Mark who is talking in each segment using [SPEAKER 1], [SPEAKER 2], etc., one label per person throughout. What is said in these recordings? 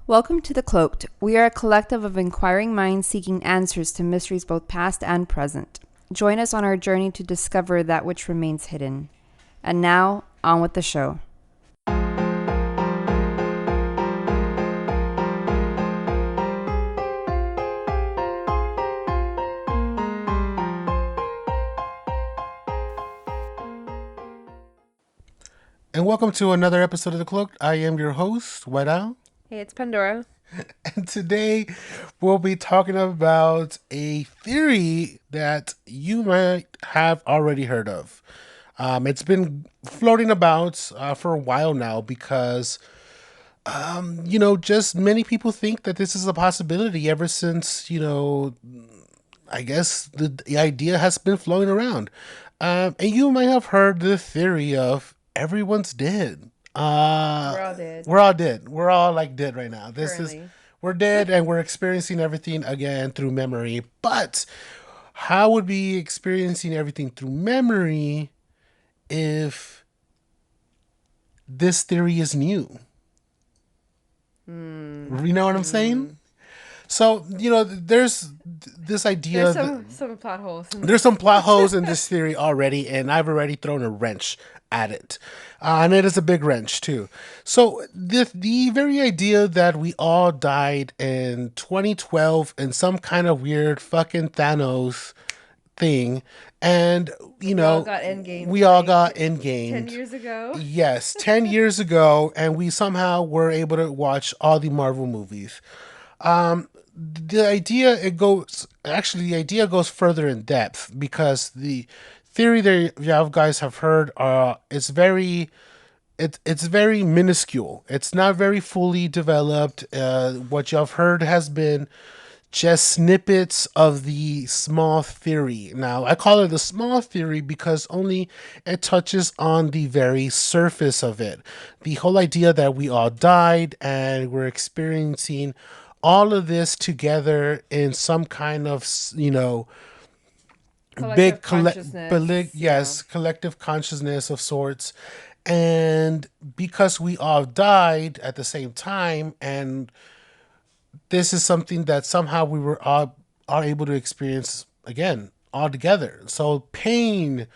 [SPEAKER 1] Welcome to The Cloaked. We are a collective of inquiring minds seeking answers to mysteries both past and present. Join us on our journey to discover that which remains hidden. And now, on with the show.
[SPEAKER 2] And welcome to another episode of The Cloaked. I am your host, White Owl.
[SPEAKER 1] Hey, it's Pandora.
[SPEAKER 2] And today we'll be talking about a theory that you might have already heard of. It's been floating about for a while now because, just many people think that this is a possibility ever since, I guess the idea has been floating around. And you might have heard the theory of everyone's dead.
[SPEAKER 1] We're all dead.
[SPEAKER 2] We're all dead. We're all like dead right now.
[SPEAKER 1] Currently.
[SPEAKER 2] We're dead and we're experiencing everything again through memory. But how would we be experiencing everything through memory if this theory is new? You know what I'm saying? So, there's this idea.
[SPEAKER 1] There's some plot holes.
[SPEAKER 2] There's some plot holes in this theory already, and I've already thrown a wrench at it. And it is a big wrench, too. So, the very idea that we all died in 2012 in some kind of weird fucking Thanos thing, and,
[SPEAKER 1] we all got endgame.
[SPEAKER 2] We all got endgame.
[SPEAKER 1] 10 years ago?
[SPEAKER 2] Yes, 10 years ago, and we somehow were able to watch all the Marvel movies. The idea goes further in depth because the theory that you guys have heard it's very minuscule. It's not very fully developed. What you have heard has been just snippets of the small theory. Now, I call it the small theory because only it touches on the very surface of it. The whole idea that we all died and we're experiencing all of this together in some kind of, collective consciousness of sorts. And because we all died at the same time, and this is something that somehow we were all able to experience again all together. So pain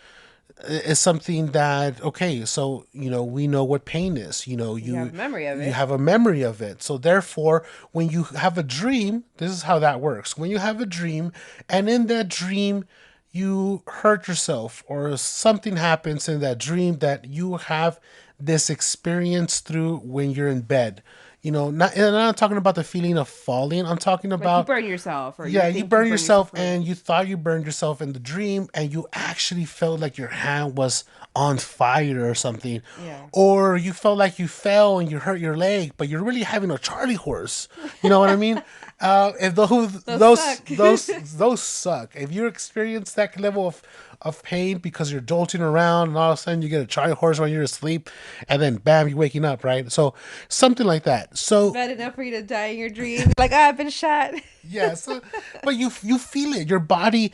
[SPEAKER 2] is something that, we know what pain is. You
[SPEAKER 1] have a memory of it.
[SPEAKER 2] You have a memory of it. So therefore, when you have a dream, this is how that works. When you have a dream, and in that dream, you hurt yourself or something happens in that dream that you have this experience through when you're in bed. And I'm not talking about the feeling of falling. I'm talking about
[SPEAKER 1] you burn yourself.
[SPEAKER 2] You burn yourself and you thought you burned yourself in the dream and you actually felt like your hand was on fire or something.
[SPEAKER 1] Yeah.
[SPEAKER 2] Or you felt like you fell and you hurt your leg, but you're really having a Charlie horse. You know what I mean? If those suck. If you experience that level of pain because you're jolting around and all of a sudden you get a Charlie horse when you're asleep and then bam, you're waking up, right? So something like that. So
[SPEAKER 1] bad enough for you to die in your dream. Like, I've been shot.
[SPEAKER 2] Yes. But you feel it. Your body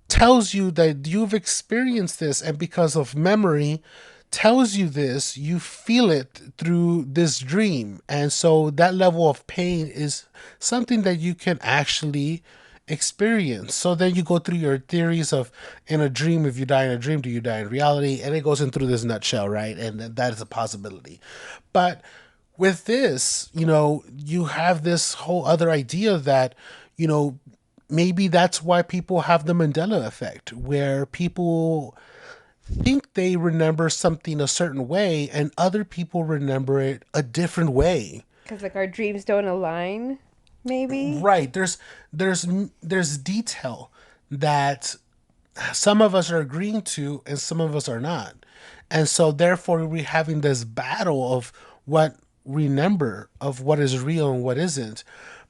[SPEAKER 2] tells you that you've experienced this, and because of memory tells you this, you feel it through this dream. And so that level of pain is something that you can actually experience. So then you go through your theories of, in a dream, if you die in a dream, do you die in reality? And it goes in through this nutshell, right? And that is a possibility. But with this, you have this whole other idea that, maybe that's why people have the Mandela effect, where people think they remember something a certain way and other people remember it a different way.
[SPEAKER 1] Because our dreams don't align, maybe?
[SPEAKER 2] Right. There's detail that some of us are agreeing to and some of us are not. And so therefore we're having this battle of what remember, of what is real and what isn't.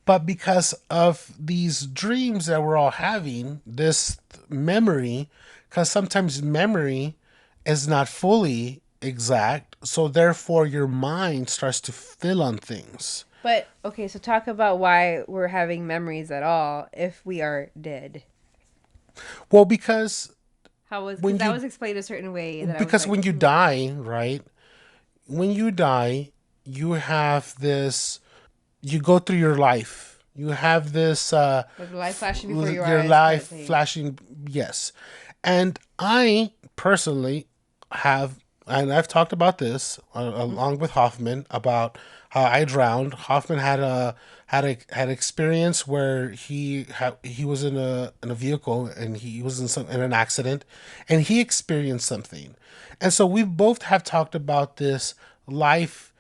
[SPEAKER 2] But because of these dreams that we're all having, this memory, because sometimes memory is not fully exact, so therefore your mind starts to fill on things.
[SPEAKER 1] But, okay, so talk about why we're having memories at all if we are dead.
[SPEAKER 2] Well, because
[SPEAKER 1] that was explained a certain way.
[SPEAKER 2] Because when you die, right? When you die, you have this you go through your life. You have this
[SPEAKER 1] Like life flashing before your
[SPEAKER 2] your
[SPEAKER 1] eyes kind of
[SPEAKER 2] life
[SPEAKER 1] thing.
[SPEAKER 2] flashing. Yes, and I personally have, and I've talked about this along with Hoffman about how I drowned. Hoffman had experience where he was in a vehicle and he was in an accident, and he experienced something, and so we both have talked about this life,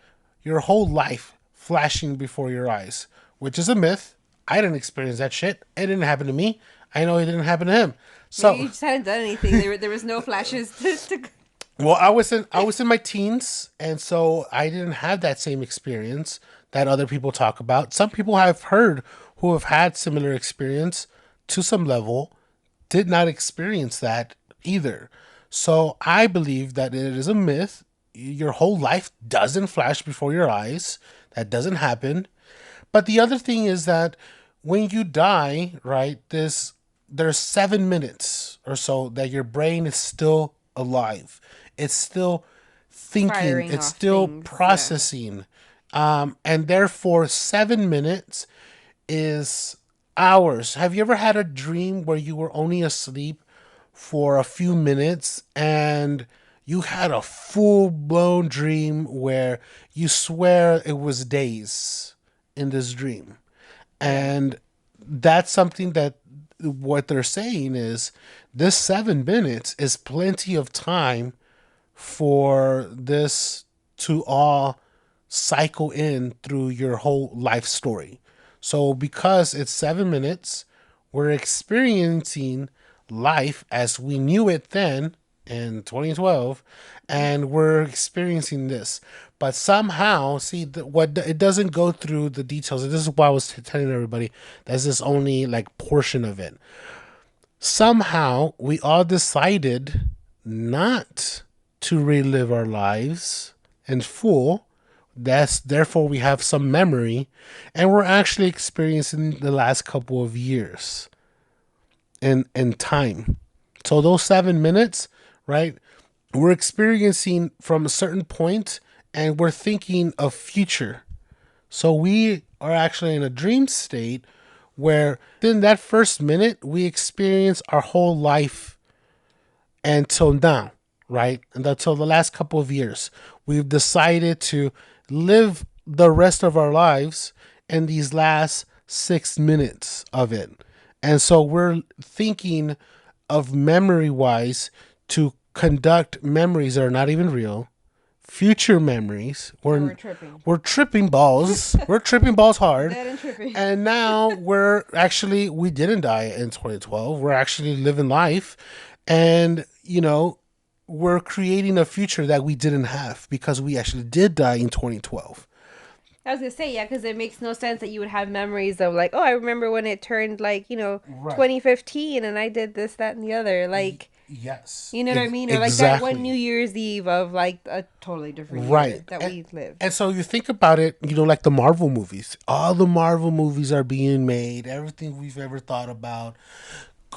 [SPEAKER 2] your whole life flashing before your eyes, which is a myth. I didn't experience that shit. It didn't happen to me. I know it didn't happen to him.
[SPEAKER 1] Maybe
[SPEAKER 2] So,
[SPEAKER 1] you just hadn't done anything. There was no flashes to.
[SPEAKER 2] well, I was in my teens, and so I didn't have that same experience that other people talk about. Some people I've heard who have had similar experience to some level did not experience that either. So I believe that it is a myth. Your whole life doesn't flash before your eyes. That doesn't happen. But the other thing is that when you die, right, there's 7 minutes or so that your brain is still alive. It's still thinking.
[SPEAKER 1] Firing
[SPEAKER 2] It's
[SPEAKER 1] off
[SPEAKER 2] still
[SPEAKER 1] things, yeah.
[SPEAKER 2] processing. And therefore 7 minutes is hours. Have you ever had a dream where you were only asleep for a few minutes and you had a full blown dream where you swear it was days in this dream?
[SPEAKER 1] Yeah.
[SPEAKER 2] And that's something that what they're saying is this 7 minutes is plenty of time for this to all cycle in through your whole life story. So because it's 7 minutes, we're experiencing life as we knew it then in 2012, and we're experiencing this. But somehow, see, what it doesn't go through the details. This is why I was telling everybody that's this only like portion of it. Somehow, we all decided not to relive our lives in full. That's therefore we have some memory, and we're actually experiencing the last couple of years in time. So those 7 minutes, right? We're experiencing from a certain point, and we're thinking of future. So we are actually in a dream state where in that first minute we experience our whole life until now, right? And until the last couple of years, we've decided to live the rest of our lives in these last 6 minutes of it. And so we're thinking of memory wise to conduct memories that are not even real, future memories.
[SPEAKER 1] So
[SPEAKER 2] We're
[SPEAKER 1] we're tripping.
[SPEAKER 2] we're tripping balls. We're tripping balls hard.
[SPEAKER 1] Dead and tripping.
[SPEAKER 2] And now we didn't die in 2012. We're actually living life. And, we're creating a future that we didn't have because we actually did die in 2012.
[SPEAKER 1] I was gonna say, yeah, because it makes no sense that you would have memories of like, oh, I remember when it turned like
[SPEAKER 2] Right.
[SPEAKER 1] 2015 and I did this, that, and the other. Like,
[SPEAKER 2] Yes.
[SPEAKER 1] you know what I mean? Or like that one New
[SPEAKER 2] Exactly.
[SPEAKER 1] Year's Eve of like a totally different year
[SPEAKER 2] Right.
[SPEAKER 1] that
[SPEAKER 2] And,
[SPEAKER 1] we lived.
[SPEAKER 2] and so you think about it, like the Marvel movies. All the Marvel movies are being made. Everything we've ever thought about.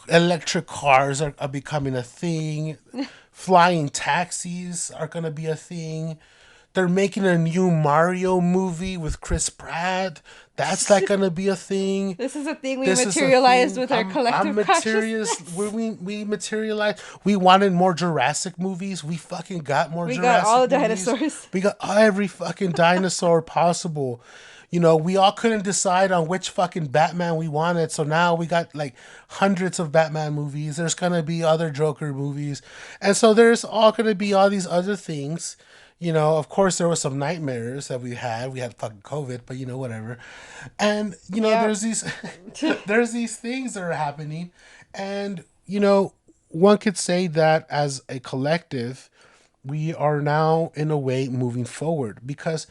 [SPEAKER 2] Electric cars are becoming a thing. Flying taxis are going to be a thing. They're making a new Mario movie with Chris Pratt. That's like gonna be a thing.
[SPEAKER 1] This is a thing we
[SPEAKER 2] This is a
[SPEAKER 1] materialized
[SPEAKER 2] thing.
[SPEAKER 1] with our
[SPEAKER 2] I'm
[SPEAKER 1] collective
[SPEAKER 2] materials.
[SPEAKER 1] consciousness.
[SPEAKER 2] We materialized. We wanted more Jurassic movies. We fucking got more
[SPEAKER 1] We got all
[SPEAKER 2] Jurassic
[SPEAKER 1] the
[SPEAKER 2] movies.
[SPEAKER 1] dinosaurs.
[SPEAKER 2] We got every fucking dinosaur possible. We all couldn't decide on which fucking Batman we wanted. So now we got like hundreds of Batman movies. There's gonna be other Joker movies. And so there's all gonna be all these other things. Of course, there were some nightmares that we had. We had fucking COVID, but whatever. And
[SPEAKER 1] Yep.
[SPEAKER 2] there's these there's these things that are happening, and one could say that as a collective, we are now in a way moving forward because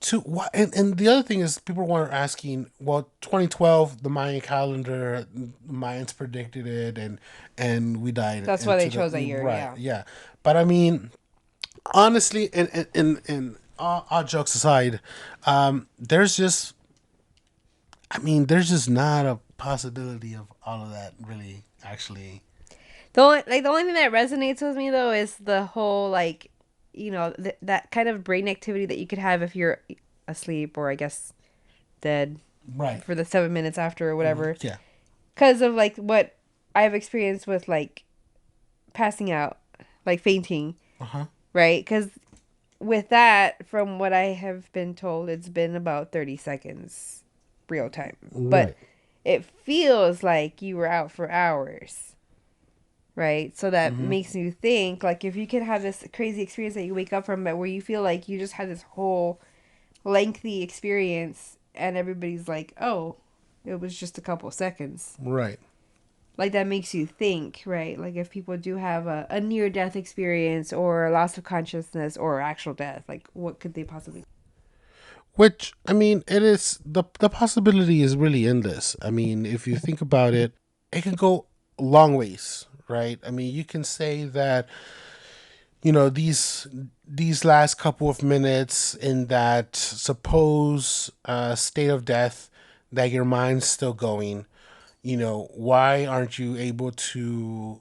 [SPEAKER 2] to what and the other thing is people were asking, well, 2012, the Mayan calendar, Mayans predicted it, and we died
[SPEAKER 1] That's why they
[SPEAKER 2] into
[SPEAKER 1] chose that
[SPEAKER 2] the
[SPEAKER 1] year,
[SPEAKER 2] right,
[SPEAKER 1] yeah.
[SPEAKER 2] yeah. But I mean, honestly, and all jokes aside, there's just, there's just not a possibility of all of that really actually.
[SPEAKER 1] The only thing that resonates with me though is the whole like, that kind of brain activity that you could have if you're asleep, or I guess
[SPEAKER 3] dead.
[SPEAKER 2] Right.
[SPEAKER 3] For the 7 minutes after or whatever.
[SPEAKER 2] Yeah.
[SPEAKER 3] Because of like what I've experienced with like passing out, like fainting. Right? Because with that, from what I have been told, it's been about 30 seconds real time. But it feels like you were out for hours. Right? So that makes you think, like, if you could have this crazy experience that you wake up from, but where you feel like you just had this whole lengthy experience and everybody's like, oh, it was just a couple seconds.
[SPEAKER 2] Right.
[SPEAKER 3] Like, that makes you think, right? Like, if people do have a near-death experience or a loss of consciousness or actual death, like, what could they possibly...
[SPEAKER 2] Which, I mean, it is... The possibility is really endless. I mean, if you think about it, it can go long ways, right? I mean, you can say that, you know, these last couple of minutes in that supposed state of death, that your mind's still going... You know, why aren't you able to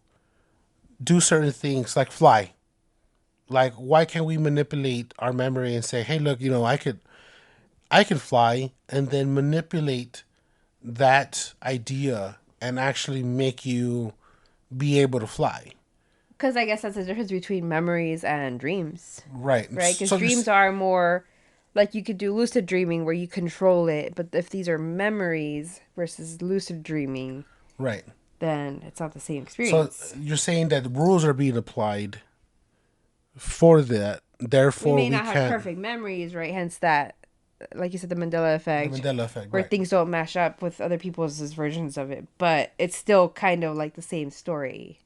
[SPEAKER 2] do certain things like fly? Like, why can't we manipulate our memory and say, hey, look, you know, I can fly, and then manipulate that idea and actually make you be able to fly?
[SPEAKER 3] Because I guess that's the difference between memories and dreams.
[SPEAKER 2] Right.
[SPEAKER 3] Right? Because
[SPEAKER 2] So
[SPEAKER 3] dreams are more... Like, you could do lucid dreaming where you control it, but if these are memories versus lucid dreaming,
[SPEAKER 2] right,
[SPEAKER 3] then it's not the same experience.
[SPEAKER 2] So you're saying that rules are being applied for that, therefore
[SPEAKER 3] we may not have perfect memories, right? Hence that, like you said, the Mandela effect.
[SPEAKER 2] The Mandela effect,
[SPEAKER 3] where
[SPEAKER 2] right.
[SPEAKER 3] Things don't match up with other people's versions of it, but it's still kind of like the same story.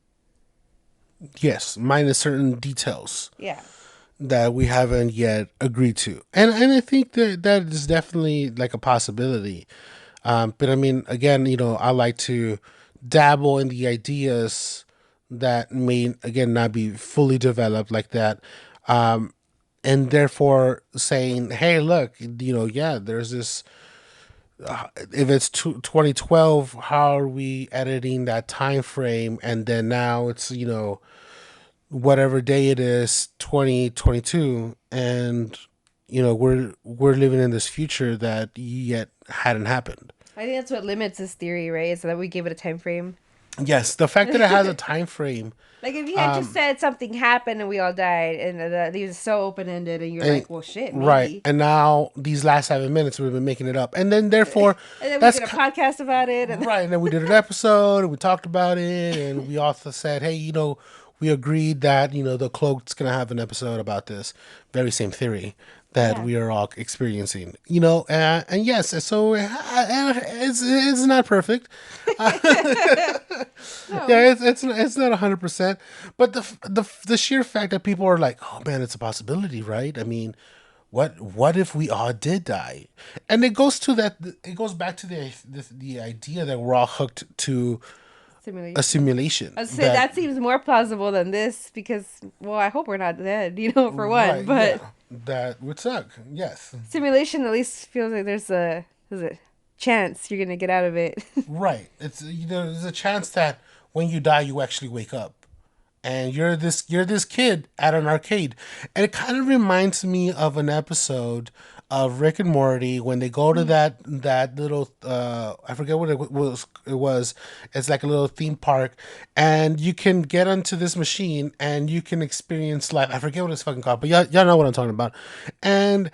[SPEAKER 2] Yes, minus certain details.
[SPEAKER 3] Yeah.
[SPEAKER 2] That we haven't yet agreed to. And I think that is definitely like a possibility. But I mean, again, you know, I like to dabble in the ideas that may, again, not be fully developed like that. And therefore saying, hey, look, you know, yeah, there's this, if it's 2012, how are we editing that time frame? And then now it's, you know, whatever day it is, 2022, and you know, we're living in this future that yet hadn't happened.
[SPEAKER 3] I think that's what limits this theory, right? Is that we gave it a time frame.
[SPEAKER 2] Yes, the fact that it has a time frame.
[SPEAKER 3] Like, if you had just said something happened and we all died, and it was so open-ended, and you're like, well, shit, maybe.
[SPEAKER 2] Right. And now, these last 7 minutes, we've been making it up. And then, therefore...
[SPEAKER 3] and then we did a podcast about it. And
[SPEAKER 2] right. And then we did an episode, and we talked about it, and we also said, hey, you know, we agreed that, you know, the Cloak's going to have an episode about this very same theory that we are all experiencing, you know, and yes, so it's not perfect. No. Yeah, it's not 100%, but the sheer fact that people are like, oh man, it's a possibility, right? I mean, what if we all did die? And it goes back to the idea that we're all hooked to a simulation.
[SPEAKER 3] I'd say that seems more plausible than this because, well, I hope we're not dead, you know, for one.
[SPEAKER 2] Right,
[SPEAKER 3] but
[SPEAKER 2] yeah, that would suck. Yes.
[SPEAKER 3] Simulation at least feels like there's a chance you're gonna get out of it.
[SPEAKER 2] Right. It's, you know, there's a chance that when you die, you actually wake up, and you're this kid at an arcade, and it kind of reminds me of an episode of Rick and Morty when they go to that little I forget what it was. It's like a little theme park, and you can get onto this machine and you can experience life. I forget what it's fucking called, but y'all know what I'm talking about. And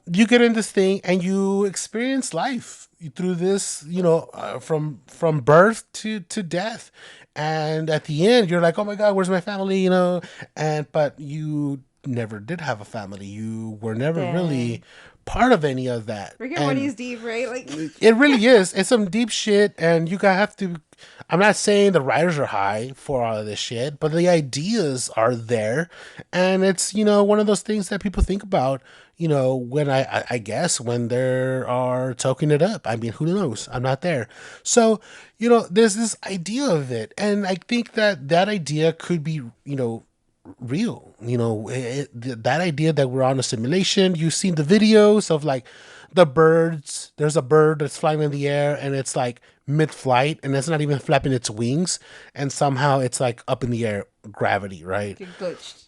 [SPEAKER 2] you get in this thing and you experience life through this, you know, from birth to death. And at the end, you're like, oh my God, where's my family? You know, but you never did have a family. You were never really part of any of that.
[SPEAKER 3] Rick and Morty's deep, right? Like,
[SPEAKER 2] it really is. It's some deep shit, and you gotta have to. I'm not saying the writers are high for all of this shit, but the ideas are there, and it's, you know, one of those things that people think about. You know, when I guess when they are toking it up. I mean, who knows? I'm not there, so you know, there's this idea of it, and I think that idea could be, you know, real. You know, that idea that we're on a simulation. You've seen the videos of like the birds. There's a bird that's flying in the air and it's like mid-flight and it's not even flapping its wings, and somehow it's like up in the air, gravity, right?
[SPEAKER 3] You're glitched.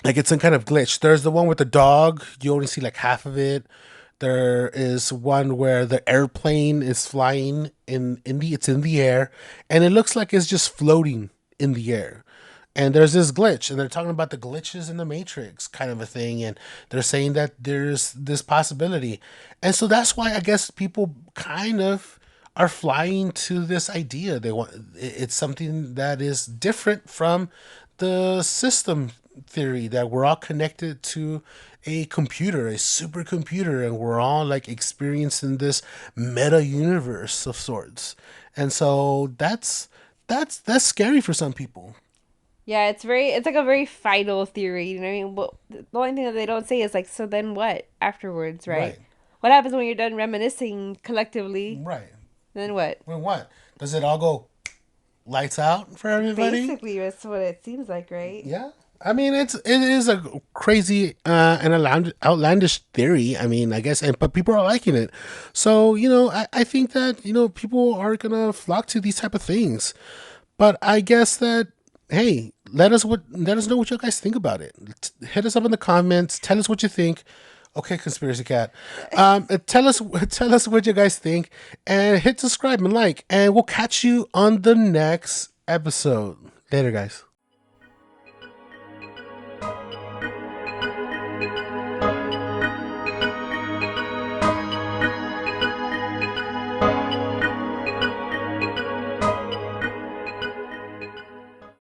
[SPEAKER 2] Like it's some kind of glitch. There's the one with the dog. You only see like half of it. There is one where the airplane is flying it's in the air, and it looks like it's just floating in the air. And there's this glitch, and they're talking about the glitches in the Matrix kind of a thing, and they're saying that there's this possibility. And so that's why I guess people kind of are flying to this idea. It's something that is different from the system theory that we're all connected to a computer, a supercomputer, and we're all like experiencing this meta universe of sorts. And so that's scary for some people.
[SPEAKER 3] Yeah, it's like a very final theory. You know what I mean? Well, the only thing that they don't say is like, so then what afterwards, right?
[SPEAKER 2] Right.
[SPEAKER 3] What happens when you're done reminiscing collectively?
[SPEAKER 2] Right.
[SPEAKER 3] Then what?
[SPEAKER 2] Well, what? Does it all go lights out for everybody?
[SPEAKER 3] Basically, that's what it seems like, right?
[SPEAKER 2] Yeah. I mean, it is a crazy and outlandish theory. I mean, I guess, but people are liking it. So, I think that, people are going to flock to these type of things. But I guess that, hey, let us know what you guys think about it. Hit us up in the comments. Tell us what you think. Okay, conspiracy cat. Tell us what you guys think, and hit subscribe and like, and we'll catch you on the next episode. Later, guys.